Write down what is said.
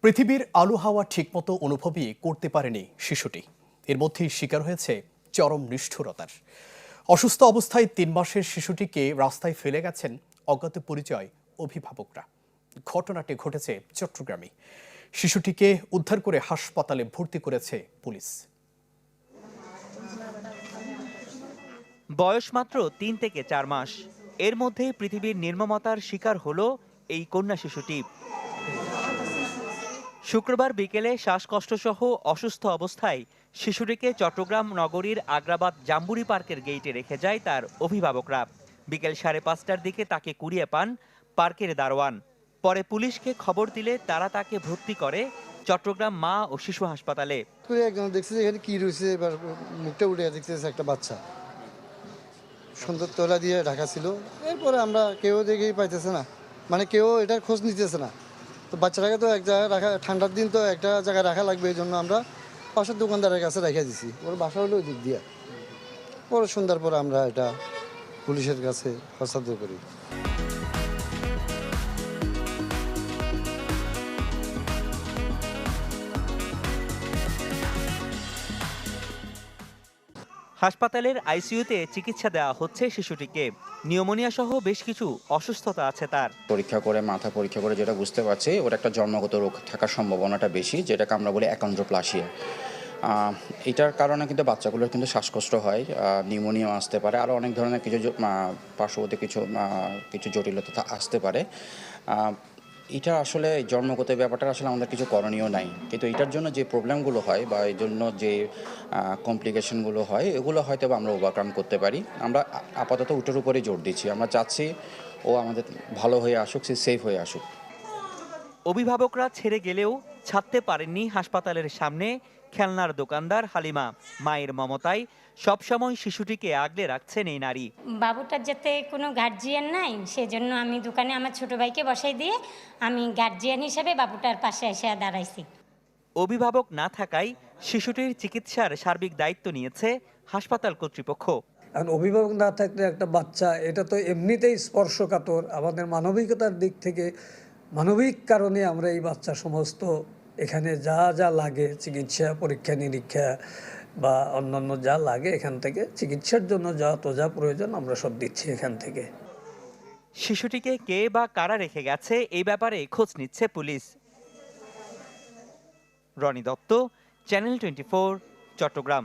পৃথিবীর আলো হাওয়া ঠিকমতো অনুভবই করতে পারেনি শিশুটি। এর মধ্যেই শিকার হয়েছে চরম নিষ্ঠুরতার। অসুস্থ অবস্থায় 3 মাসের শিশুটিকে রাস্তায় ফেলে গেছেন অজ্ঞাত পরিচয় অভিভাবকরা। ঘটনাটি ঘটেছে চট্টগ্রামে। শিশুটিকে উদ্ধার করে হাসপাতালে ভর্তি করেছে পুলিশ। বয়স মাত্র 3 থেকে 4 মাস। এর মধ্যেই পৃথিবীর নির্মমতার শিকার হলো এই কন্যা শিশুটি। শুক্রবার বিকেলে শ্বাসকষ্টসহ অসুস্থ অবস্থায় শিশুটিকে চট্টগ্রাম নগরীর আগ্রাবাদ জাম্বুরি পার্কের গেইটে রেখে যায় তার অভিভাবকরা। বিকেল 5:30টার দিকে তাকে কুড়িয়ে পান পার্কের দারোয়ান। পরে পুলিশকে খবর দিলে তারা তাকে ভর্তি করে চট্টগ্রাম মা ও শিশু হাসপাতালে। একজন দেখছে যে এখানে কি রয়েছে, এবার মুখটা উঠে দেখতেছে একটা বাচ্চা সুন্দর তোলা দিয়ে ঢাকা ছিল। এরপরে আমরা কেউ দেখেই পাইতেছে না, মানে কেউ এটার খোঁজ নিতেছে না। তো বাচ্চাটাকে তো এক জায়গায় রাখা, ঠান্ডার দিন তো একটা জায়গায় রাখা লাগবে, এই জন্য আমরা পাশের দোকানদারের কাছে রেখে দিছি। ওর বাসা হলো ওই দিক দিয়ে। পরে সন্ধ্যার পরে আমরা এটা পুলিশের কাছে হস্তান্তর করি। হাসপাতালের আইসিইউতে চিকিৎসা দেওয়া হচ্ছে শিশুটিকে। নিউমোনিয়া সহ বেশ কিছু অসুস্থতা আছে তার। পরীক্ষা করে, মাথা পরীক্ষা করে যেটা বুঝতে পারছি, ওর একটা জন্মগত রোগ থাকার সম্ভাবনাটা বেশি, যেটাকে আমরা বলি অ্যাকন্ড্রোপ্লাসিয়া। এটার কারণে কিন্তু বাচ্চাগুলোর কিন্তু শ্বাসকষ্ট হয়, নিউমোনিয়া আসতে পারে, আরও অনেক ধরনের কিছু পার্শ্ববর্তী কিছু জটিলতা আসতে পারে। এটা আসলে জন্মগত ব্যাপারটা আসলে আমাদের কিছু করণীয় নাই, কিন্তু এটার জন্য যে প্রবলেমগুলো হয় বা এই জন্য যে কমপ্লিকেশনগুলো হয়, এগুলো হয়তো আমরা ওভারকাম করতে পারি। আমরা আপাতত ওটার উপরেই জোর দিচ্ছি। আমরা চাচ্ছি ও আমাদের ভালো হয়ে আসুক, সে সেফ হয়ে আসুক। অভিভাবকরা ছেড়ে গেলেও ছাড়তে পারেননি হাসপাতালের সামনে খেলনার দোকানদার হালিমা। মায়ের মমতায় সবসময় শিশুটিকে আগলে রাখছেন এই নারী। বাবুটার যাতে কোনো গার্জিয়ান নাই, সেজন্য আমি দোকানে আমার ছোট ভাইকে বসাই দিয়ে আমি গার্জিয়ান হিসেবে বাবুটার পাশে এসে দাঁড়াইছি। অভিভাবক না থাকায় শিশুটির চিকিৎসার সার্বিক দায়িত্ব নিয়েছে হাসপাতাল কর্তৃপক্ষ। এখন অভিভাবক না থাকলে একটা বাচ্চা, এটা তো এমনিতেই স্পর্শকাতর। আমাদের মানবিকতার দিক থেকে, মানবিক কারণে আমরা এই বাচ্চা সমস্ত এখানে যা যা লাগে, চিকিৎসা, পরীক্ষা নিরীক্ষা বা অন্যান্য যা লাগে, এখান থেকে চিকিৎসার জন্য যা প্রয়োজন আমরা সব দিচ্ছি এখান থেকে। শিশুটিকে কে বা কারা রেখে গেছে এই ব্যাপারে খোঁজ নিচ্ছে পুলিশ। রনি দত্ত, চ্যানেল 24, চট্টগ্রাম।